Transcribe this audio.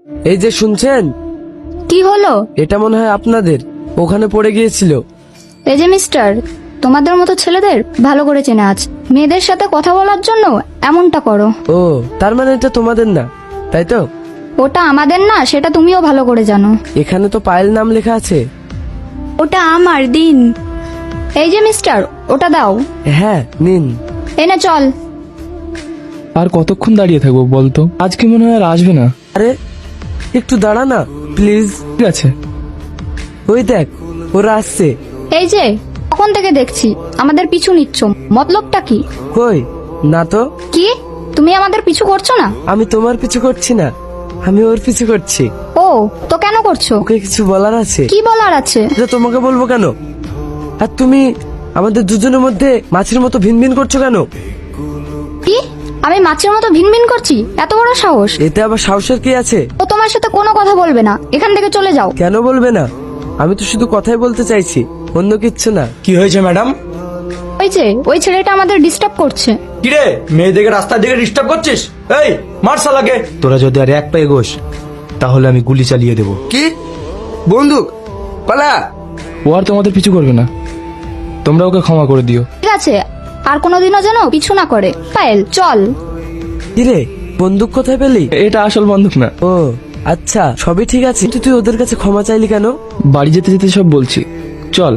এই যে শুনছেন, কি হলো? এটা মনে হয় আপনাদের, ওখানে পড়ে গিয়েছিল। এই যে মিস্টার, তোমাদের মতো ছেলেদের ভালো করে চেনা আছে। মেয়েদের সাথে কথা বলার জন্য এমনটা করো। ও, তার মানে এটা তোমাদের না, তাই তো? ওটা আমাদের না, সেটা তুমিও ভালো করে জানো। এখানে তো পায়েল নাম লেখা আছে। ওটা আমার, দিন। এই যে মিস্টার, ওটা দাও। হ্যাঁ, নিন। এনে চল। আর কতক্ষণ দাঁড়িয়ে থাকবো বলতো? আজকে মনে হয় আর আসবে না। আরে একটু দাঁড়া না প্লিজ। ঠিক আছে। ওই দেখ, ওরা আসছে। এই যে, কখন থেকে দেখছি আমাদের পিছু নিচ্ছ, মতলবটা কি? কই না তো। কি, তুমি আমাদের পিছু করছো না? আমি তোমার পিছু করছি না, আমি ওর পিছু করছি। ও, তো কেন করছো? ওকে কিছু বলার আছে। কি বলার আছে? এটা তোমাকে বলবো কেন? আর তুমি আমাদের দুজনের মধ্যে মাছের মতো ভিনভিন করছো কেন? কি, আমি মাছের মতো ভিনভিন করছি? এত বড় সাহস! এতে আবার সাহসের কি আছে? ও তোমার সাথে কোনো কথা বলবে না, এখান থেকে চলে যাও। কেন বলবে না? আমি তো শুধু কথাই বলতে চাইছি, অন্য কিচ্ছু না। কি হয়েছে ম্যাডাম? ওই যে, ওই ছেলেটা আমাদের ডিস্টার্ব করছে। কিরে, মেয়েদেরকে রাস্তার দিকে ডিস্টার্ব করছিস? এই, মার শালাকে। তোরা যদি আর এক পায়ে গোস, তাহলে আমি গুলি চালিয়ে দেবো। কি? বন্দুক? পালা! ও আর তোমাদের পিছু করবে না, তোমরা ওকে ক্ষমা করে দিও। ঠিক আছে, আর কোনোদিনও যেন পিছু না করে। পায়েল, চল। কিরে, বন্দুক কোথায় পেলি? এটা আসল বন্দুক না। ও আচ্ছা, সবই ঠিক আছে, কিন্তু তুই ওদের কাছে ক্ষমা চাইলি কেন? বাড়ি যেতে যেতে সব বলছি, চল।